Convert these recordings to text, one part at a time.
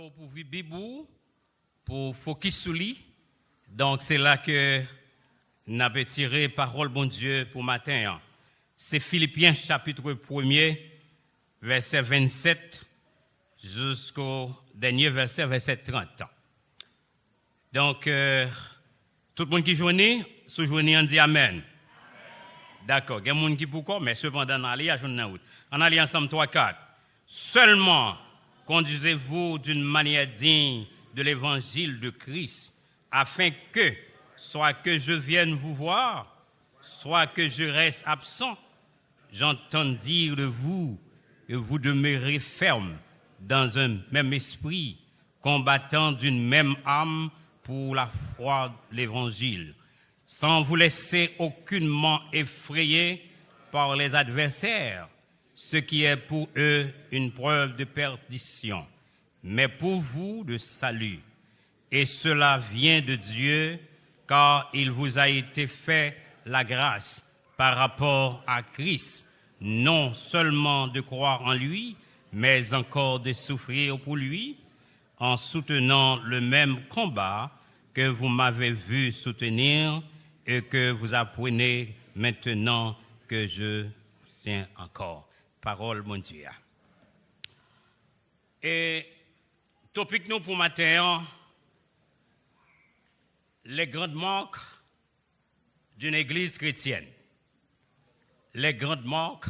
nous pour Bibou, pour focus sur lui. Donc c'est là que nous avons tiré parole bon Dieu pour matin. C'est Philippiens chapitre 1er, verset 27 jusqu'au dernier verset 30. Donc tout le monde qui joignit, on dit Amen. D'accord, il y a des gens qui pourquoi, mais cependant, on allait ensemble 3-4. Seulement, conduisez-vous d'une manière digne de l'évangile de Christ, afin que, soit que je vienne vous voir, soit que je reste absent, j'entends dire de vous que vous demeurez ferme dans un même esprit, combattant d'une même âme pour la foi de l'évangile, sans vous laisser aucunement effrayer par les adversaires, ce qui est pour eux une preuve de perdition, mais pour vous de salut. Et cela vient de Dieu, car il vous a été fait la grâce par rapport à Christ, non seulement de croire en lui, mais encore de souffrir pour lui, en soutenant le même combat que vous m'avez vu soutenir et que vous apprenez maintenant que je tiens encore. Parole, mon Dieu. Et topic nous pour matin, les grandes marques d'une église chrétienne. Les grandes marques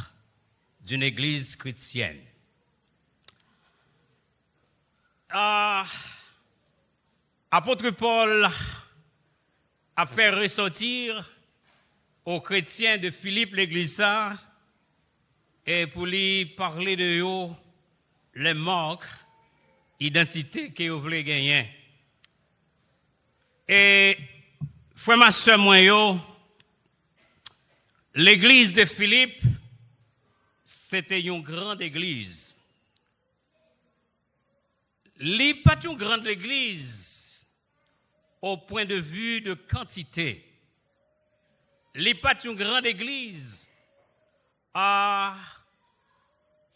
d'une église chrétienne. Apôtre Paul a fait ressortir aux chrétiens de Philippe l'église et pour lui parler de eux, les marques, identité que vous voulez gagner. Et frère ma soeur moi l'église de Philippe, c'était une grande église. N'est pas une grande église au point de vue de quantité. N'est pas une grande église par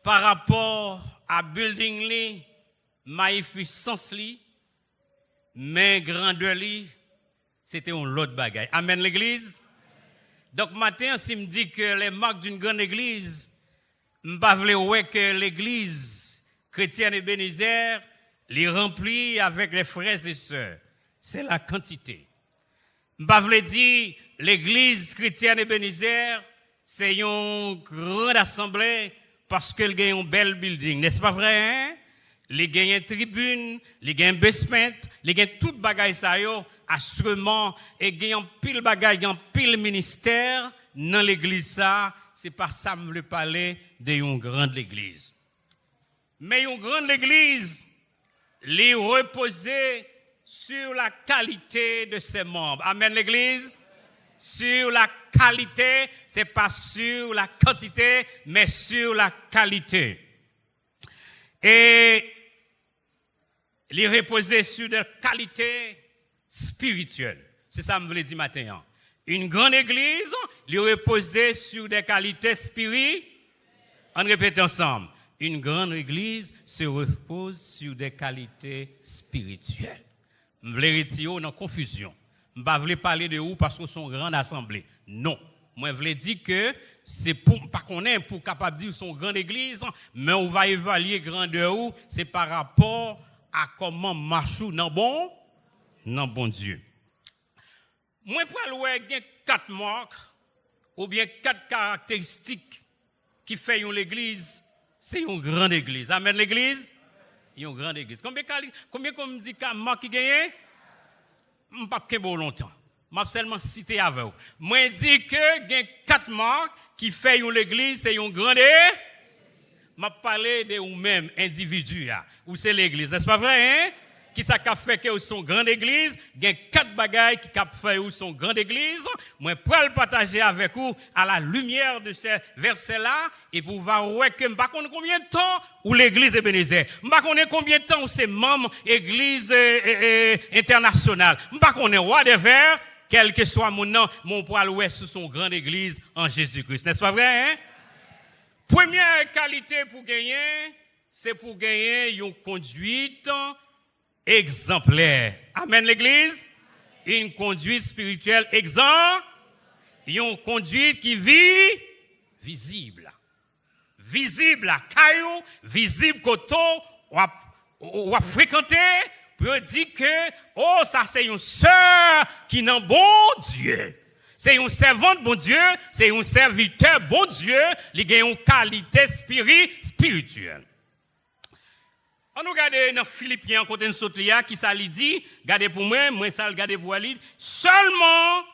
rapport à building li, magnificence li, mais grandeur li, c'était un lot de bagaille. Amen l'église. Donc matin si me dit que les marques d'une grande église, m'pas vle ouais que l'église chrétienne Ebenezer les remplit avec les frères et sœurs. C'est la quantité. M'pas vle dire l'église chrétienne Ebenezer, c'est une grande assemblée parce qu'elle gagne un bel building, n'est-ce pas vrai hein? Les gagne tribune, les gagne basement, les gagne toute bagaille ça yo, assurément et gagne pile bagaille, en pile ministère dans l'église ça, c'est pas ça me veut parler de une grande église. Mais une grande église les reposer sur la qualité de ses membres. Amen l'église. Sur la qualité, c'est pas sur la quantité, mais sur la qualité. Et les reposer sur des qualités spirituelles. C'est ça que je voulais dire matin. Une grande église, les reposer sur des qualités spirituelles. On répète ensemble. Une grande église se repose sur des qualités spirituelles. Je voulais retirer dans confusion. Je ne voulais pas parler de vous parce que sont grande assemblée. Non. Moi, je voulais dire que c'est pour, pas qu'on est pour capable de dire son grande église, mais on va évaluer grandeur ou, c'est par rapport à comment marche dans bon Dieu. Moi, pour aller il y a 4 marques, ou bien 4 caractéristiques qui fait une église, c'est une grande église. Amen l'église? Une grande église. Combien comme dit qu'à marque qui gagne? Je ne pas longtemps. Je seulement cité avec vous. Moi, je dis que il y a 4 marques qui fait une église, c'est une grande église. Je parle de vous-même, individu, ou c'est l'église. N'est-ce pas vrai, hein? Qui ça qu'a fait que son grande église? Il y a 4 bagailles qui qu'a fait ou son grande église. Moi, pour le partager avec vous à la lumière de ces versets-là, et pour voir que je ne sais pas combien de temps où l'église est bénéfique. Je ne sais pas combien de temps où c'est membre église internationale. Je ne sais pas whatever, quel que soit mon nom, mon poil ouest sous son grande église en Jésus-Christ. N'est-ce pas vrai, hein? Première qualité pour gagner, c'est pour gagner une conduite exemplaire. Amen l'église. Une conduite spirituelle exemplaire. Une conduite qui vit visible. Visible à caillou, visible côté ou à fréquenter, pour dire que, oh, ça c'est une sœur qui n'a bon Dieu. C'est une servante bon Dieu, c'est un serviteur bon Dieu, qui a une qualité spirituelle. On nous regarde dans Philippiens, côté de Sotlia, qui ça lui dit, regardez pour moi ça regardez pour lui, seulement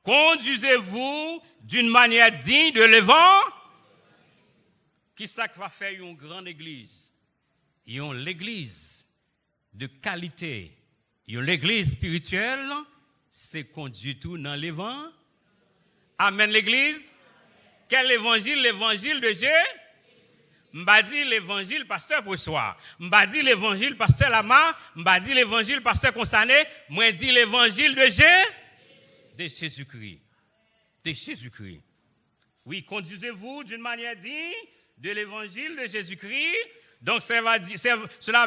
conduisez-vous d'une manière digne de l'évangile. Qui ça va faire une grande église? L'église de qualité, l'église spirituelle, c'est conduit tout dans l'évangile. Amen l'église. Quel évangile? L'évangile de Jésus. M'ba dit l'évangile pasteur pour soi. M'ba dit l'évangile pasteur Lama. M'ba dit l'évangile pasteur Consané. Moi dit l'évangile de Jésus-Christ. De Jésus-Christ. Oui, conduisez-vous d'une manière digne de l'évangile de Jésus-Christ. Donc cela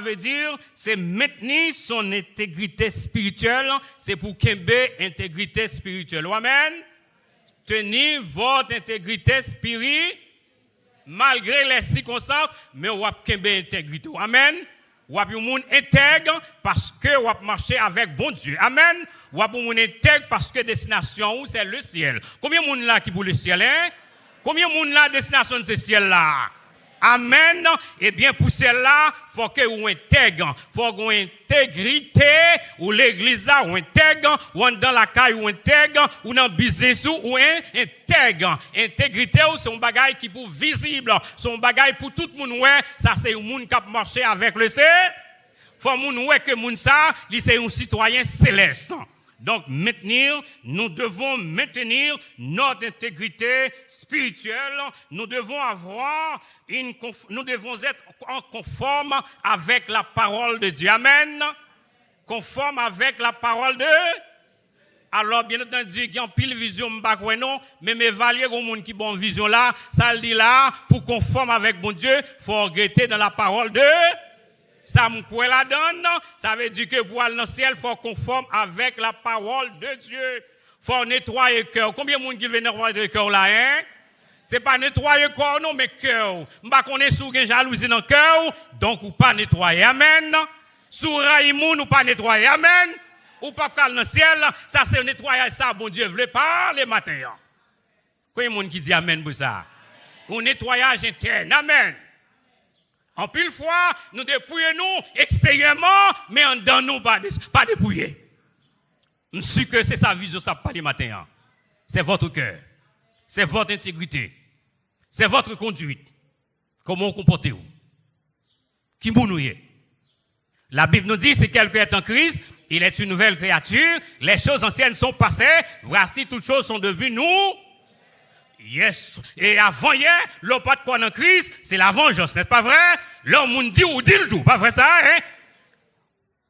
veut dire c'est maintenir son intégrité spirituelle, c'est pour qu'il intégrité spirituelle. Amen. Tenir votre intégrité spirituelle malgré les circonstances, mais vous avez intégrité. Amen. Vous avez un monde intègre parce que vous marchez avec bon Dieu. Amen. Vous avez un monde intègre parce que destination c'est le ciel. Combien de monde là qui pour le ciel hein? Combien de monde là destination de ce ciel là? Amen. Eh bien, pour cela, il faut que vous intègre. Il faut que vous intégrité, ou l'église là, ou intègre, ou dans la caille, ou intègre, ou dans le business, ou intègre. Intégrité, c'est un bagage qui pour visible. C'est un bagage pour tout le monde, ouais. Ça, c'est un monde qui a marché avec le C. Faut que moun ouais que moun ça, c'est un citoyen céleste. Donc, nous devons maintenir notre intégrité spirituelle. Nous devons nous devons être en conforme avec la parole de Dieu. Amen. Conforme avec la parole de Dieu. Alors, bien entendu, il y a une pile vision, mais m'évaluer au monde qui bon vision là, ça le dit là, pour conforme avec bon Dieu, faut regretter dans la parole de Dieu. Ça me la donne, ça veut dire que pour aller dans le ciel, il faut conforme avec la parole de Dieu. Il faut nettoyer le cœur. Combien de monde qui veut nettoyer le cœur là, hein? C'est pas nettoyer le corps, non, mais cœur. M'ba connaît sous une jalousie dans le cœur, donc ou pas nettoyer. Amen. Sous raïmoun ou pas nettoyer. Amen. Ou pas aller dans le ciel, ça c'est nettoyer ça, bon Dieu, veut pas les matins. Combien de monde qui dit amen pour ça? Un nettoyage interne. Amen. En pile fois, nous dépouillons extérieurement, mais en dedans nous pas dépouiller. Je suis que c'est sa vision, ça pas les matins. C'est votre cœur. C'est votre intégrité. C'est votre conduite. Comment vous comportez-vous? Qui vous êtes? La Bible nous dit, si quelqu'un est en Christ, il est une nouvelle créature. Les choses anciennes sont passées. Voici, toutes choses sont devenues nous. Yes. Et avant hier, l'on pas de quoi dans Christ, c'est la vengeance, n'est-ce pas vrai? L'homme dit ou dit le tout, pas vrai ça, hein?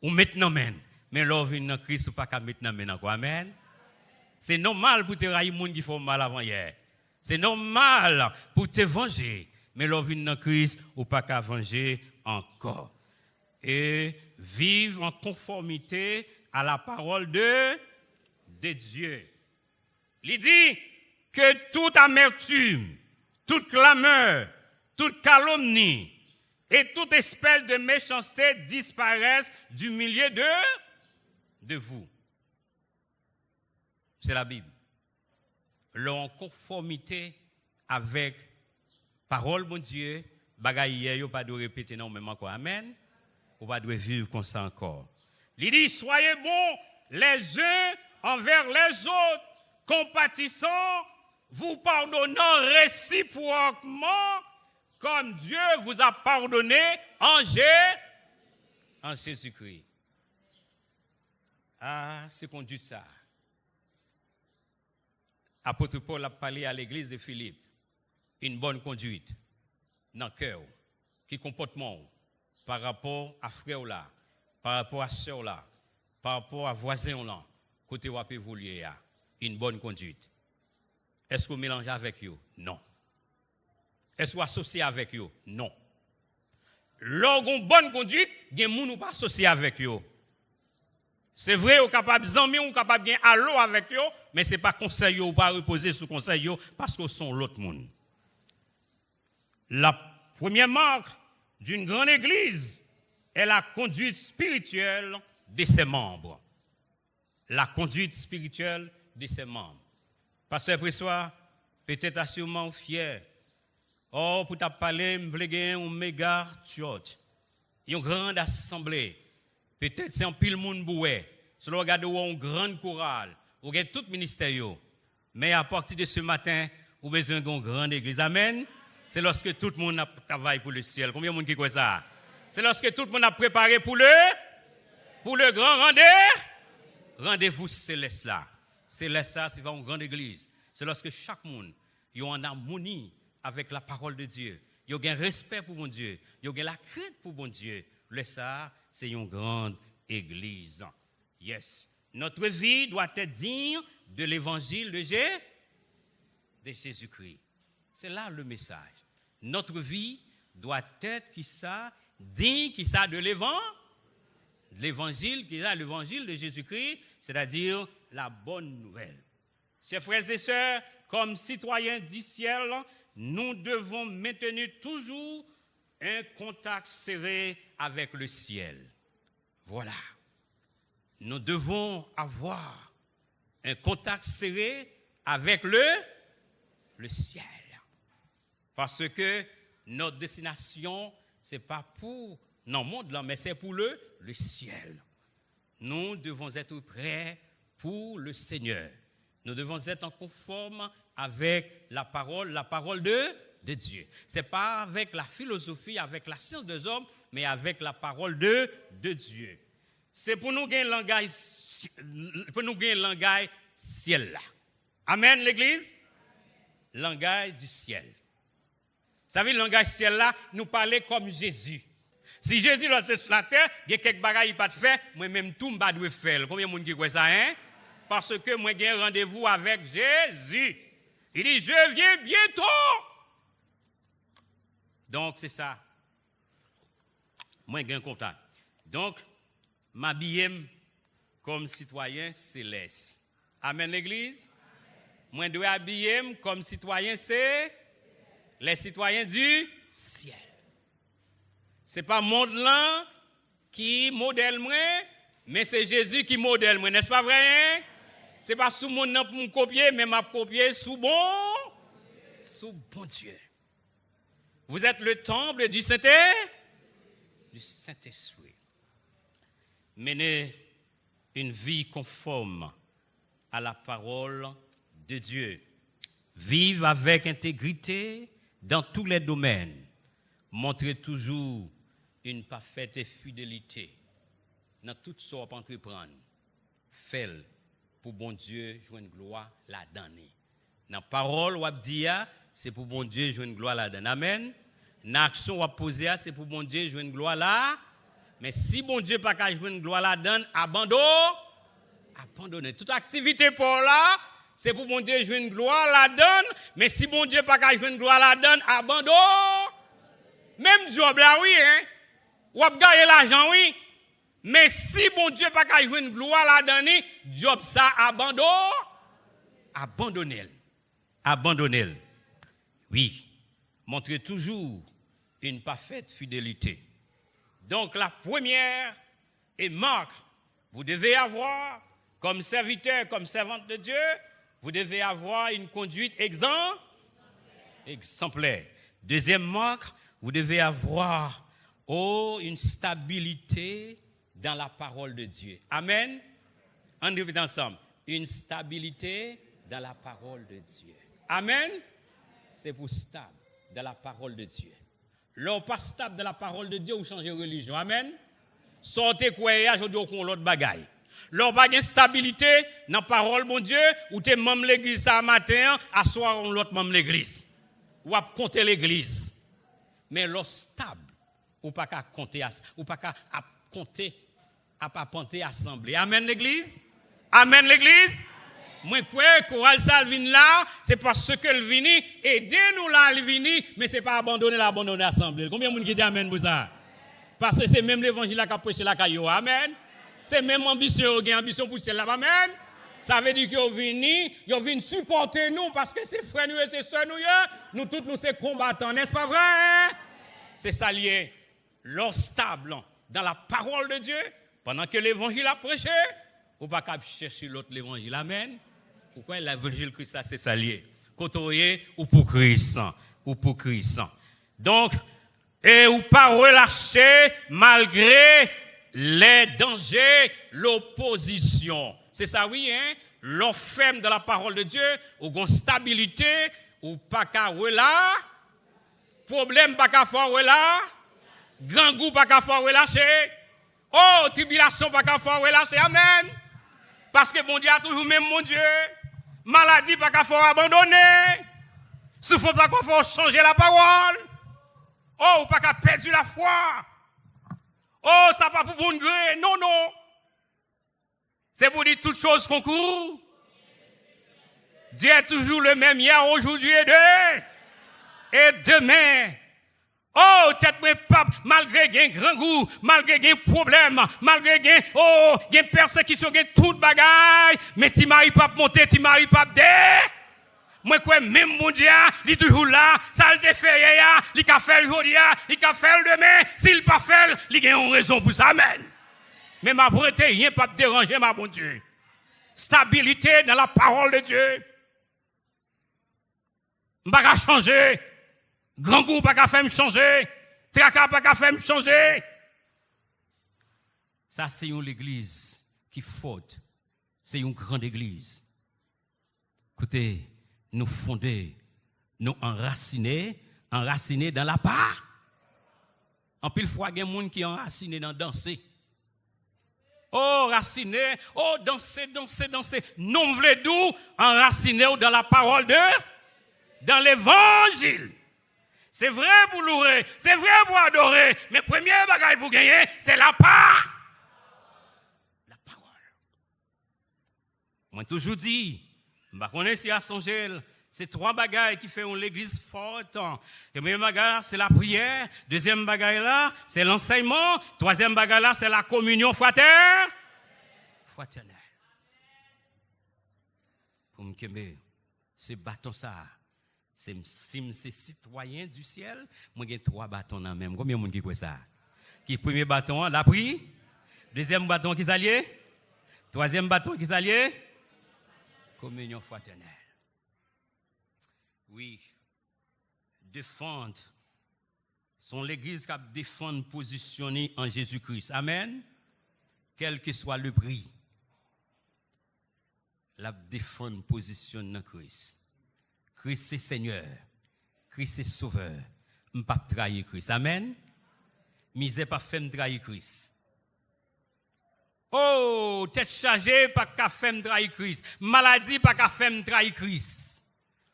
Ou maintenant men. Mais l'on vient dans Christ ou pas qu'à maintenant men encore, amen? C'est normal pour te railler monde qui font mal avant hier. C'est normal pour te venger. Mais l'on vient dans Christ ou pas qu'à venger encore. Et vivre en conformité à la parole de Dieu. Il dit que toute amertume, toute clameur, toute calomnie et toute espèce de méchanceté disparaissent du milieu de vous. C'est la Bible. En conformité avec parole bon Dieu, bagaille hier, yo pas de répéter non même encore. Amen. Ou pas de vivre comme ça encore. Il dit soyez bons les uns envers les autres, compatissants, vous pardonnant réciproquement comme Dieu vous a pardonné en Jésus-Christ. Ah, c'est conduit ça. Apôtre Paul a parlé à l'église de Philippe. Une bonne conduite dans le cœur. Qui comportement par rapport à frère là, par rapport à soeur là, par rapport à voisin là, côté où évoluer une bonne conduite. Est-ce que vous mélangez avec eux? Non. Est-ce que vous associez avec eux? Non. Lorsqu'on une bonne conduite, il y a des gens qui ne pas associer avec eux. C'est vrai, on est capable d'amis, on est capable de gagner à l'eau avec eux, mais ce n'est pas conseil ou pas reposer sur conseil parce qu'ils sont l'autre monde. La première marque d'une grande église est la conduite spirituelle de ses membres. La conduite spirituelle de ses membres. Pasteur Pressoir, peut-être assurément fier. Oh, pour te parler, je veux gagner un méga church. Une grande assemblée. Peut-être c'est un pile monde boué. Si vous regardez une grande chorale, vous avez tout ministère. Mais à partir de ce matin, vous avez besoin d'une grande église. Amen. C'est lorsque tout le monde travaille pour le ciel. Combien de monde qui croit ça? C'est lorsque tout le monde a préparé pour le grand rendez-vous céleste là. Céleste ça, c'est une grande église. C'est lorsque chaque monde est en harmonie avec la parole de Dieu. Il y a un respect pour mon Dieu. Il y a la crainte pour mon Dieu. Le ça, c'est une grande église. Yes. Notre vie doit être digne de l'évangile de Jésus-Christ. C'est là le message. Notre vie doit être digne de l'évangile, l'évangile de Jésus-Christ, c'est-à-dire la bonne nouvelle. Chers frères et sœurs, comme citoyens du ciel, nous devons maintenir toujours un contact serré avec le ciel. Voilà. Nous devons avoir un contact serré avec le ciel. Parce que notre destination, ce n'est pas pour non monde là, mais c'est pour le ciel. Nous devons être prêts pour le Seigneur. Nous devons être en conforme avec la parole de Dieu. Ce n'est pas avec la philosophie, avec la science des hommes, mais avec la parole de Dieu. C'est pour nous gagner langage ciel là. Amen, l'Église? Langage du ciel. Vous savez, le langage ciel là, nous parler comme Jésus. Si Jésus est sur la terre, il y a quelques bagages qu'il pas de faire, moi-même tout, je ne dois pas faire. Combien de monde qui croit ça, hein? Parce que moi, j'ai un rendez-vous avec Jésus. Il dit, je viens bientôt. Donc, c'est ça. Moi, j'ai un contact. Donc, m'habiller comme citoyen céleste. Amen, l'Église? Moi, je dois habiller comme citoyen, c'est les citoyens du ciel. Ce n'est pas le monde là qui modèle moi, mais c'est Jésus qui modèle moi. N'est-ce pas vrai? Ce n'est pas sous mon nom pour me copier, mais m'a copier sous bon Dieu. Vous êtes le temple du Saint-Esprit. Menez une vie conforme à la parole de Dieu. Vive avec intégrité dans tous les domaines. Montrez toujours une parfaite fidélité dans tout ce qu'on peut entreprendre. Faites pour bon Dieu jouer une gloire la donner. Dans la parole, on dit c'est pour bon Dieu jouer une gloire la donner. Amen. Dans l'action, on poser c'est pour bon Dieu jouer une gloire là. Mais si bon Dieu pas qu'à jouer une gloire la donne, abandonnez. Toute activité pour là, c'est pour bon Dieu jouer une gloire la donne. Mais si bon Dieu pas qu'à jouer une gloire la donne, abandonnez. Même job là, oui, hein. Ou a gagné l'argent, oui. Mais si bon Dieu pas qu'à jouer une gloire la donner, job ça, abandonnez. Oui. Montrez toujours une parfaite fidélité. Donc la première et marque, vous devez avoir, comme serviteur, comme servante de Dieu, vous devez avoir une conduite exemplaire. Deuxième marque, vous devez avoir une stabilité dans la parole de Dieu. Amen. On répète ensemble. Une stabilité dans la parole de Dieu. Amen. C'est pour stable dans la parole de Dieu. L'on pas stable dans la parole de Dieu ou changer religion. Amen. Sortez quoi, je dois qu'on l'autre bagaille. L'on pas de stabilité dans la parole de Dieu ou t'es membre l'église ça matin, à soir on l'autre membre l'église. Ou à compter l'église. Mais l'on stable ou pas qu'à compter ou pas qu'à compter à pas compter assemblée. Amen l'église. Amen l'église. Moi quoi choral Salvin là, c'est parce que le vini aidez-nous là le vini, mais c'est pas abandonner l'assemblée. Combien de monde qui dit amen pour ça? Parce que c'est même l'évangile qui a prêché la caillou. Amen. C'est même ambition, il y a ambition pour celle-là, amen. Ça veut dire qu'ils viennent supporter nous parce que c'est frères nous et c'est sœurs nous tous nous sommes combattants, n'est-ce pas vrai? Hein? C'est ça lié. L'or stable dans la parole de Dieu, pendant que l'évangile a prêché, ou pas qu'à chercher l'autre l'évangile, amen. Pourquoi l'évangile Christ, ça c'est ça lié. Côtoyer ou pour Christ, Donc, et ou pas relâcher malgré les dangers, l'opposition. C'est ça, oui, hein? L'enferme de la parole de Dieu, ou une stabilité, ou pas qu'à relâcher, problème pas qu'à faire relâcher, grand goût pas qu'à faire relâcher, oh, tribulation pas qu'à faire relâcher, amen. Parce que mon Dieu a toujours même mon Dieu, maladie pas qu'à faire abandonner, souffrance pas qu'à faire changer la parole, oh, pas qu'à perdre la foi, oh, ça pas pour bon gré, non. C'est pour dire toutes choses concourent. Dieu est toujours le même hier, aujourd'hui et demain. Oh, tête moi pape, malgré gain grand goût, malgré gain problème, malgré gain persécution, gain toute bagaille, mais tu m'arrives pas monter, tu m'arrives pas dé. Moi quoi même mon Dieu, il est toujours là, ça le fait hier, il a fait aujourd'hui, il a fait demain, s'il pas fait, il a une raison pour ça, amen. Mais ma beauté, rien pas déranger ma bon Dieu. Stabilité dans la parole de Dieu. M'pas changer. Grand goût pas qu'à faire me changer. Tracas pas qu'à faire me changer. Ça c'est une église qui faute. C'est une grande église. Écoutez, nous fonder, nous enraciner dans la part. En pile fois il y a des gens qui enraciné dans danser. Oh, raciné, oh, danser. Non, voulez d'où enraciné dans la parole de, dans l'évangile. C'est vrai pour louer, c'est vrai pour adorer, mais premier bagage pour gagner, c'est la parole. La parole. Moi, toujours dit, je ne connais pas si à songer, c'est trois bagages qui font l'église forte. Le premier bagage, c'est la prière. Deuxième bagage là, c'est l'enseignement. Troisième bagage là, c'est la communion fraternelle. Pour me calmer, c'est bâton ça. C'est citoyen du ciel. Moi, j'ai trois bâtons dans même. Combien de monde qui croit ça? Qui premier bâton, la prière. Deuxième bâton qui s'allie. Troisième bâton qui s'allie. Communion fraternelle. Oui, défendre. Sont l'église qui défend positionner en Jésus-Christ. Amen. Quel que soit le prix. La défendre positionner en Christ. Christ c'est Seigneur. Christ c'est Sauveur. Je ne peux pas trahir Christ. Amen. Misère pas fait me trahir Christ. Oh, tête chargée pas qu'à faire me trahir Christ. Maladie pas qu'à faire me trahir Christ.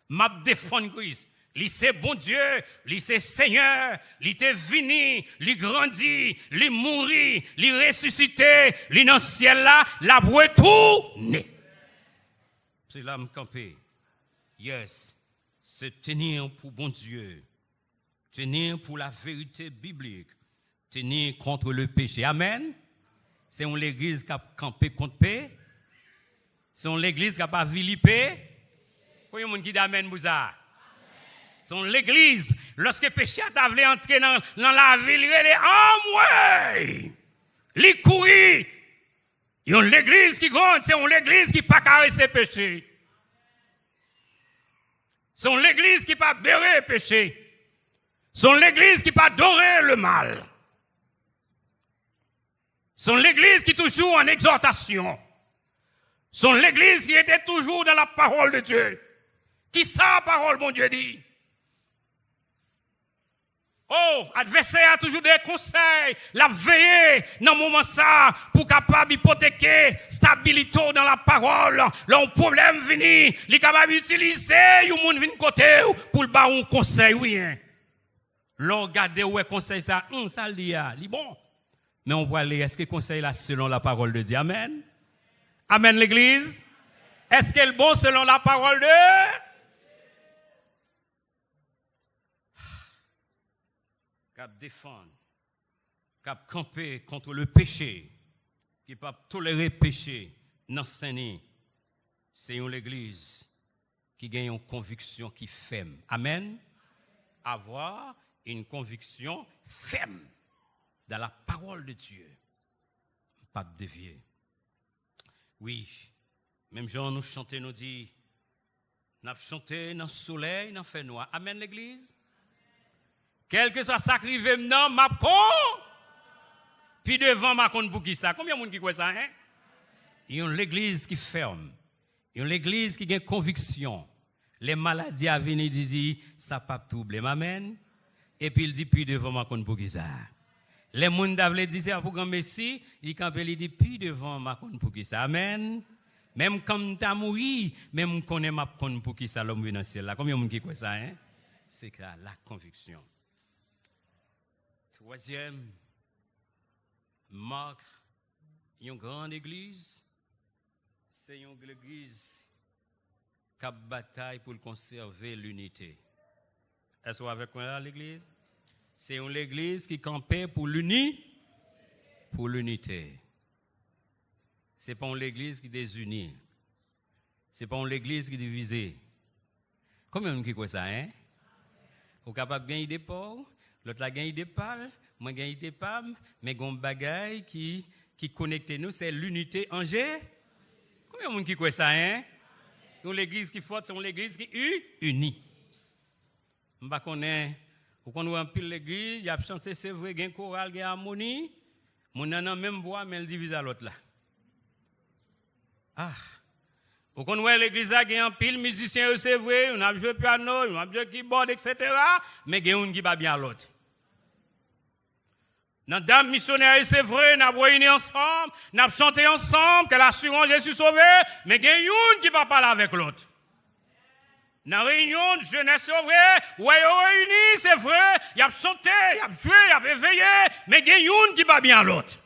M'a défendre Christ. Lui c'est bon Dieu, lui c'est Seigneur, lui est venu, lui grandit, lui mourit, lui ressuscité, lui dans le ciel là, la boue tout né. C'est là me camper. Yes, c'est tenir pour bon Dieu, tenir pour la vérité biblique, tenir contre le péché. Amen. C'est une église qui a campé contre paix. C'est une église qui a pas vilipé. Combien de monde qui dit amen pour ça? C'est l'église, lorsque le péché a voulu entrer dans la ville, il est en moi. Il courit. Il y a l'église qui grande, c'est une église qui n'a pas caressé le péché. C'est l'église qui n'a pas béret le péché. C'est l'église qui n'a pas doré le mal. C'est l'église qui est toujours en exhortation. C'est l'église qui était toujours dans la parole de Dieu. Qui ça, la parole, mon Dieu dit? Oh, adversaire a toujours des conseils, la veiller dans le moment ça, pour capable hypothéquer stabilité dans la parole. Là, un problème vini, il est capable d'utiliser, il monde vient côté pour le bas un conseil, oui. Hein. Là, regardez où est conseil ça, ça li bon. Mais on voit aller, est-ce que conseil là selon la parole de Dieu? Amen. Amen l'église. Est-ce qu'elle est bon selon la parole de Dieu? Cap défendre, cap camper contre le péché, qui pas tolérer péché dans Saint-Denis, c'est une église qui gagne une conviction qui ferme. Amen. Avoir une conviction ferme dans la parole de Dieu. Pas dévier. Oui, même Jean nous chanter, nous dit, nous chanté dans le soleil, dans le fait noir. Amen l'église. Quel que soit ça qui arrive maintenant, ma con. Puis devant ma compte pour qui ça? Combien de monde qui croit ça, hein? Il y a l'église qui ferme. Il y a l'église qui a conviction. Les maladies à venir disent, ça pas trouble. Amen. Et puis il dit, puis devant ma compte pour qui ça? Les gens d'avle dit, c'est pour grand Messie, il dit, puis devant ma compte pour qui ça? Amen. Même quand tu as mouru, même qu'on est ma compte pour qui ça l'homme dans le ciel là. Combien de monde qui croit ça, hein? C'est ça, la conviction. Troisième, marque une grande église, c'est une église qui a bataille pour conserver l'unité. Est-ce que vous avez avec moi l'église? C'est une église qui campait pour l'unité. C'est pas une église qui désunit. C'est pas une église qui divise. Combien de gens qui croient ça, hein? Vous êtes capable de gagner des pauvres, l'autre a gagné des pâles, moi gagné des pâmes, mais gon bagaille qui connecte nous, c'est l'unité en G. Combien de gens qui croient ça, hein? Une église qui forte, c'est une église qui unie. Je ne connais pas. Vous connaissez un pile l'église, il y a chanté, c'est vrai, il y a un choral, il y a une harmonie. Mon nan même voix, mais elle divise à l'autre là. Ah. Vous connaissez l'église, il y a un pile musicien, c'est vrai, on a joué piano, on a joué keyboard, etc. Mais il y a un qui va bien à l'autre. Dans dame missionnaire, c'est vrai, on a réuni ensemble, on a chanté ensemble, que l'assurance Jésus sauvé, mais il y a un qui va parler avec l'autre. Dans la réunion de jeunesse, c'est vrai, ouais, réunis, c'est vrai, il y a chanté, il y a joué, il y a éveillé, mais il y a une qui va bien à l'autre.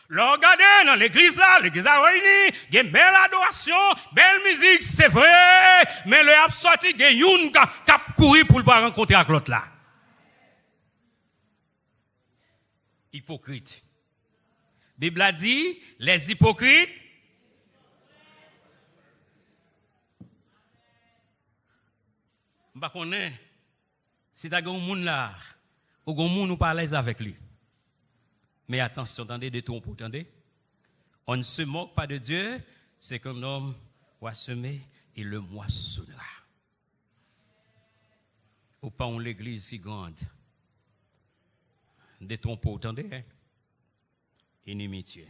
Là, regardez, dans l'église a réuni, il y a une belle adoration, belle musique, c'est vrai, mais le a sorti, il y a une qui a couru pour ne pas rencontrer avec l'autre là. Hypocrite. La Bible a dit, les hypocrites, je ne sais pas si tu as un monde là, ou un monde ou pas à l'aise avec lui. Mais attention, attendez, détrompe, attendez. On ne se moque pas de Dieu, c'est qu'un homme va semer et le moissonnera. Ou pas en l'église qui grande. Détrompe, attendez, hein? Inimitié.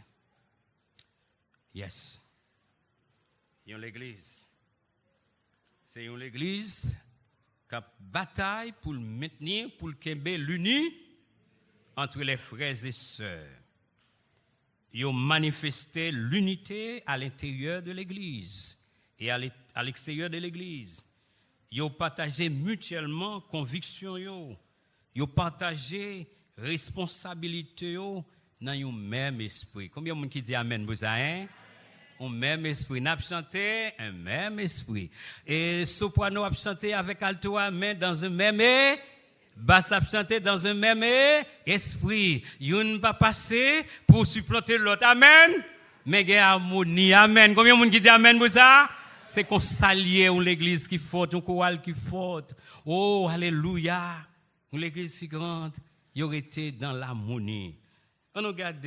Yes. Il y a l'église. C'est une église qui a bataille pour le maintenir, pour le kembe l'uni entre les frères et sœurs. Ils ont manifesté l'unité à l'intérieur de l'église et à l'extérieur de l'église. Ils ont partagé mutuellement conviction, ils ont partagé responsabilité dans un même esprit. Combien de monde qui dit amen pour ça, hein? Un même esprit. Nous avons chanté un même esprit. Et soprano a chanté avec alto amen dans un même basse a chanté dans un même esprit. Une va passer pour supplanter l'autre. Amen. Mais il y a harmonie. Amen. Combien de monde qui dit amen pour ça? C'est qu'on s'allie à l'église qui forte, un choral qui forte. Oh, alléluia. Une église si grande, il aurait été dans l'harmonie. On regarde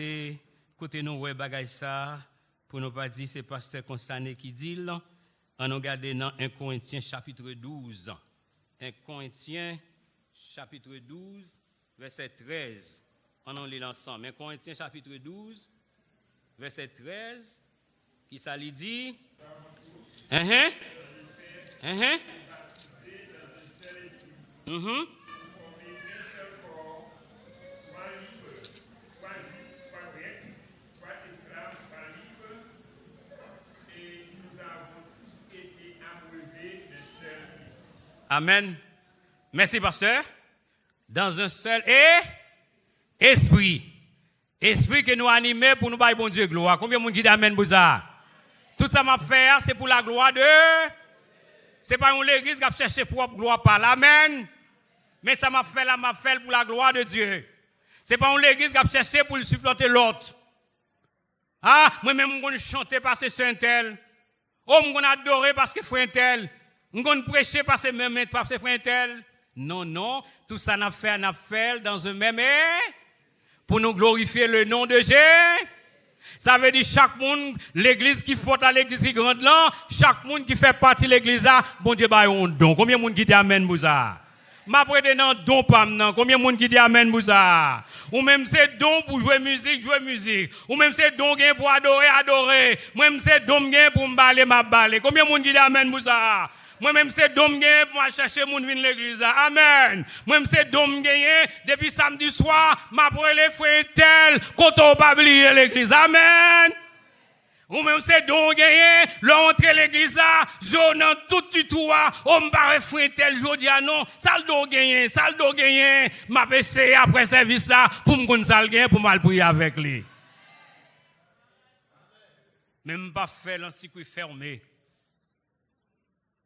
côté nous ouais bagay ça. Pour ne pas dire, c'est pasteur Constané qui dit là. On regarde dans 1 Corinthiens chapitre 12. 1 Corinthiens chapitre 12, verset 13. On en lit ensemble. 1 Corinthiens chapitre 12, verset 13. Qui ça lui dit? Amen. Merci, pasteur. Dans un seul esprit. Esprit que nous animons pour nous bailler bon Dieu gloire. Combien de monde qui dit amen pour ça? Tout ça m'a fait, c'est pour la gloire de. C'est pas une église qui a cherché propre gloire par l'amen. Mais ça m'a fait pour la gloire de Dieu. C'est pas une église qui a cherché pour le supplanter l'autre. Ah, moi-même, je chanter parce que c'est un tel. Oh, je adorer parce que c'est un tel. Je prêcher parce que c'est un tel. Non, non, tout ça n'a fait dans un même pour nous glorifier le nom de Jésus. Ça veut dire chaque monde, l'église qui faut à l'église qui grande là, chaque monde qui fait partie de l'église là, bon Dieu bah un don. Combien de monde qui dit amen pour ça? Ma prête dans don pas maintenant. Combien de monde qui dit amen pour ça? Ou même c'est don pour jouer musique. Ou même c'est don gain pour adorer. Moi-même c'est don gain pour me baler. Combien de monde qui dit amen pour ça? Moi-même, c'est dom gagné pour chercher mon vin l'église. Amen. Moi-même, c'est dom gagné depuis samedi soir, ma pour les frères tel, quand on pas oublier l'église. Amen. Ou même, c'est dom gagné, l'entrée l'église là, zone tout tutoie, on me paraît frère tel, je dis non, ça le do gagné, ma PC après service là, pour me connaître ça le gagné, pour mal prier avec lui. Même pas faire l'encyclopédie fermée.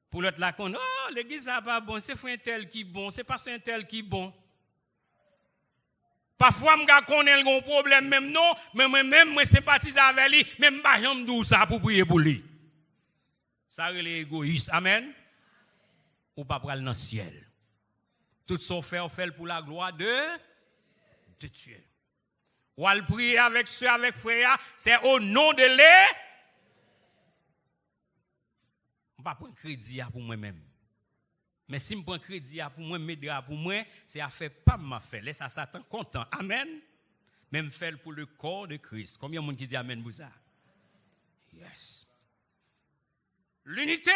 Pour l'autre là, oh, l'église n'est pas bon, c'est un tel qui bon, c'est pas un tel qui bon. Parfois, je connais un problème, même non, mais moi-même, je sympathise avec lui, même pas j'aime d'où ça pour prier pour lui. Ça, c'est l'égoïste. Amen. Ou pas pour aller dans le ciel. Tout ce fait, on fait pour la gloire de Dieu. Ou à le prier avec ceux, avec frère, c'est au nom de l'Église. Je ne vais pas prendre crédit pour moi-même. Mais si je prends crédit pour moi, m'aider pour moi, c'est à faire pas ma fait. Laisse à Satan content. Amen. Même faire pour le corps de Christ. Combien de monde qui dit amen pour ça? Yes. L'unité,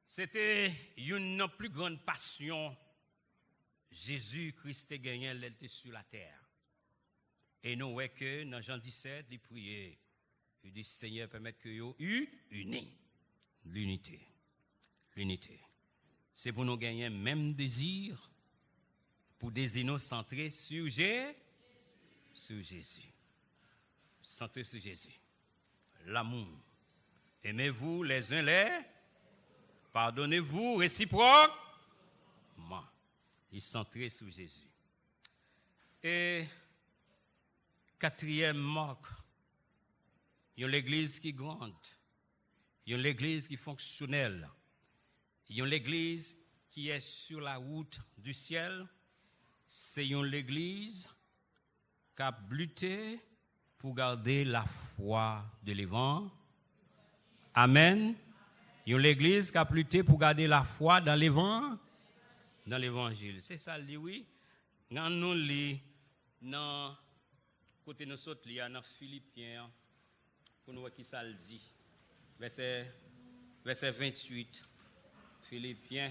c'était une plus grande passion. Jésus-Christ a gagné l'être sur la terre. Et nous voyons que dans Jean 17, il priait. Il dit, Seigneur, permette que vous unis. L'unité. L'unité. C'est pour nous gagner un même désir, pour des nous centrer sur Jésus. Centrer sur Jésus. L'amour. Aimez-vous les uns les. Pardonnez-vous réciproquement. Il centré sur Jésus. Et quatrième marque, il y a l'église qui est grande. Il y a l'église qui est fonctionnelle. Il y a l'église qui est sur la route du ciel. C'est une l'église qui a lutté pour garder la foi de l'évangile. Amen. Il y a l'église qui a lutté pour garder la foi dans l'évangile. C'est ça, oui. Quand nous lisons dans côté nous autres, il y a dans Philippiens, pour nous voir qui ça le dit. Verset 28, Philippiens.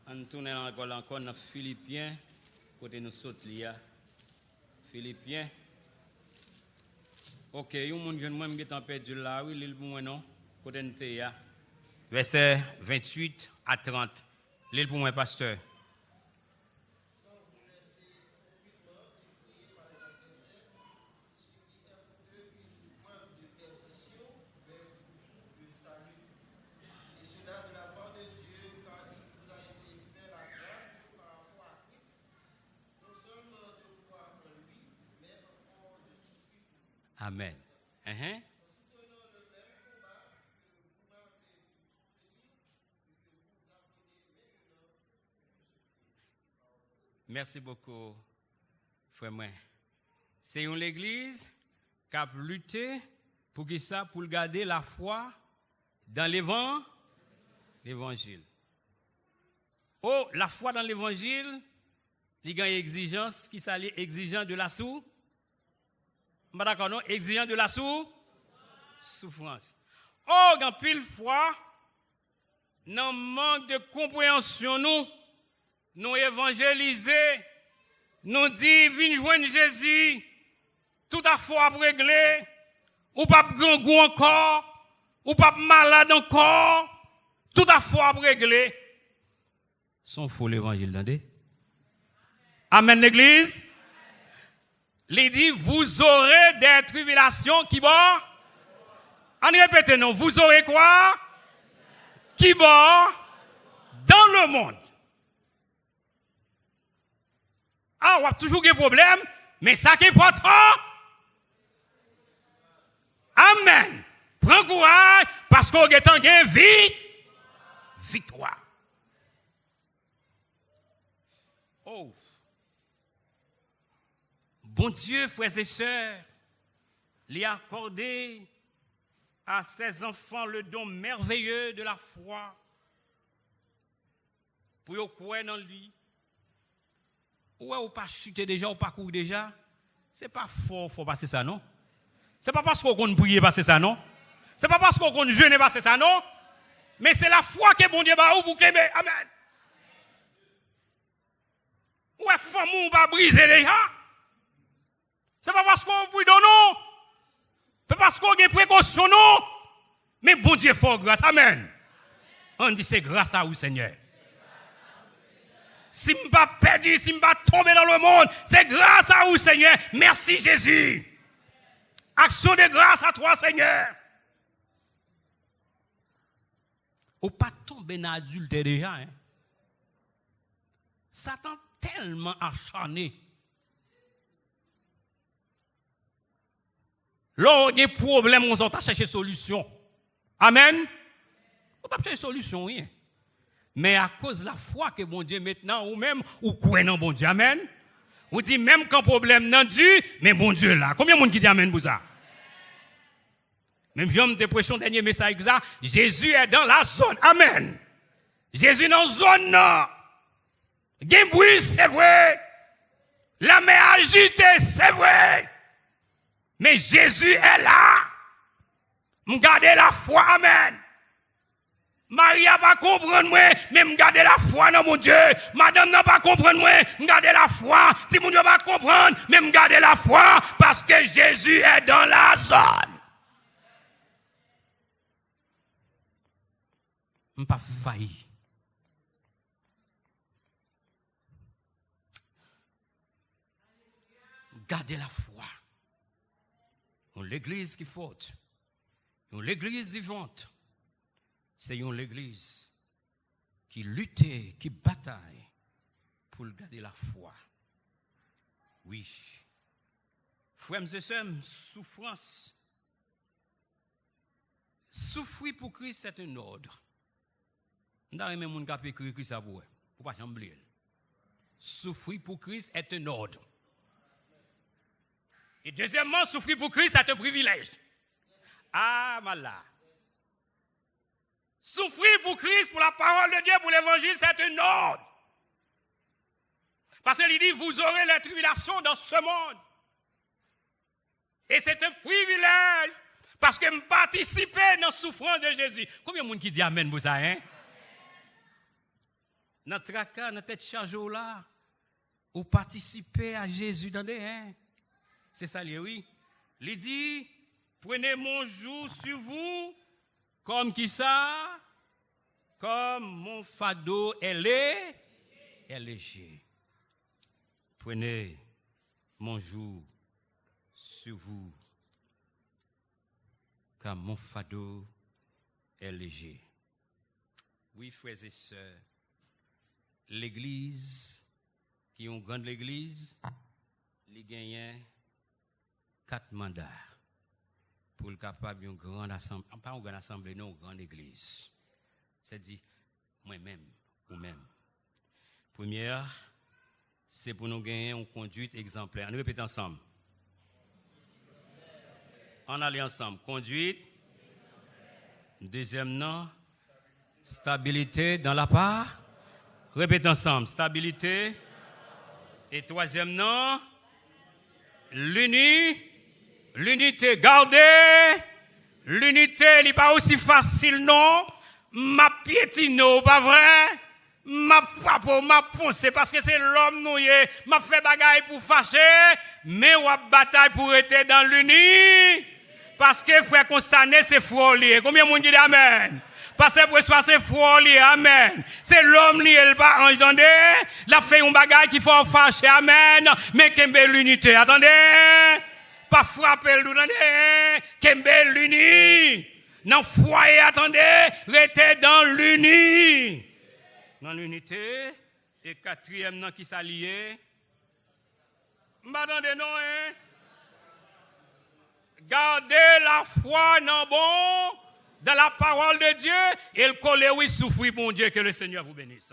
On tourne encore dans Philippiens, côté nous saute là. Philippiens. Ok, il y a un jeune qui est en perdu là, oui, l'île pour moi non. Côté nous là. Verset 28 à 30. L'île pour moi, pasteur. Amen. Merci beaucoup, frère. C'est une église qui a lutté pour qui ça, pour garder la foi dans l'évangile. Oh, la foi dans l'évangile, il y a une exigence qui s'allie exigeant de la d'accord, non? Exigeant de la souffrance. Oh, quand pile fois, dans manque de compréhension, nous évangéliser, nous dire, viens joindre Jésus, tout à fait réglé, ou pas grand goût encore, ou pas malade encore, tout à fait réglé. Son faux l'évangile, attendez. Amen, l'église. Il dit, vous aurez des tribulations qui bon. En répétez, non, vous aurez quoi? Qui bon? Dans le monde. Ah, on a toujours des problèmes, Mais ça qui est important, amen. Prends courage parce qu'on est en gain victoire. Oh. Bon Dieu, frères et sœurs, lui a accordé à ses enfants le don merveilleux de la foi pour qu'ils croient dans lui. Ou pas chuter déjà, ou pas courir déjà. C'est pas fort, faut passer ça, non? C'est pas parce qu'on compte prier passer ça, non? C'est pas parce qu'on compte jeûner passer ça, non? Mais c'est la foi que bon Dieu va ou pour que amen. Ou est femme ou pas briser déjà? C'est pas parce qu'on prie non? C'est parce qu'on a des précautions, non? Mais bon Dieu fort grâce, amen. On dit c'est grâce à vous, Seigneur. Si je ne suis pas perdu, si je ne suis pas tombé dans le monde, c'est grâce à vous, Seigneur. Merci, Jésus. Action de grâce à toi, Seigneur. Ou pas tomber dans l'adultère déjà. Hein? Satan tellement acharné. Là, il y a des problèmes, on va chercher solution. Amen. On va chercher solution, rien. Mais à cause de la foi que bon Dieu maintenant, ou même, ou croit dans bon Dieu, amen. On dit même quand problème n'a dû, mais bon Dieu là. Combien de monde qui dit amen pour ça? Même j'aime te prêcher dernier message ça, Jésus est dans la zone, amen. Jésus dans la zone, non. Il y a bruit, c'est vrai. La mer agitée, c'est vrai. Mais Jésus est là. M'gardez la foi, amen. Maria va comprendre moi, mais m'garder la foi dans mon Dieu. Madame n'a pas comprendre moi, m'garder la foi. Si mon Dieu va comprendre, mais m'garder la foi parce que Jésus est dans la zone. M'pas failli. Gardez la foi. L'église qui faute. L'église vivante. C'est l'église qui lutte, qui bataille pour garder la foi. Oui. Frères et sœurs, souffrance. Souffrir pour Christ, c'est un ordre. Nous avons même un qui écrit Christ à vous. Pour pas oublier. Souffrir pour Christ est un ordre. Et deuxièmement, souffrir pour Christ, c'est un privilège. Ah, malade. Souffrir pour Christ, pour la parole de Dieu, pour l'évangile, c'est un ordre. Parce qu'il dit, vous aurez les tribulations dans ce monde. Et c'est un privilège, parce que me participer dans la souffrance de Jésus. Combien de monde qui dit amen pour ça, hein? Dans le tracas, dans la tête chargée là, ou participer à Jésus dans des hein? C'est ça, oui. Il dit, prenez mon joug sur vous, comme qui ça? Comme mon fardeau est léger. Prenez mon joug sur vous, comme mon fardeau est léger. Oui, frères et sœurs, l'église, qui est une grande église, il gagne 4 mandats. Pour le capable d'une grande assemblée, pas une grande assemblée, non, une grande église. C'est-à-dire, moi-même, ou même. Première, c'est pour nous gagner une conduite exemplaire. On répète ensemble. On allait ensemble. Conduite. Deuxième nom, stabilité dans la part. Répète ensemble. Stabilité. Et troisième nom, l'unité. Gardez l'unité, il n'est pas aussi facile, non? Ma piétino, pas vrai? Ma frappe, ma fonce, parce que c'est l'homme noué. Ma fait bagaille pour fâcher, mais ou bataille pour être dans l'uni. Parce que frère Constané, c'est frôlé. Combien de monde dit amen? Parce que pour c'est frôlé, amen. C'est l'homme lié, il pas entendez? La fait un bagaille qu'il faut fâcher, amen. Mais qu'il y ait l'unité, attendez? Pas frapper le attendez? Qu'il y ait l'uni. Dans le foyer, attendez, restez dans l'uni. Dans l'unité. Et quatrième, qui s'allie. M'attendez, non, hein? Gardez la foi dans bon, dans la parole de Dieu, et le colère, oui, souffrir, bon Dieu, que le Seigneur vous bénisse.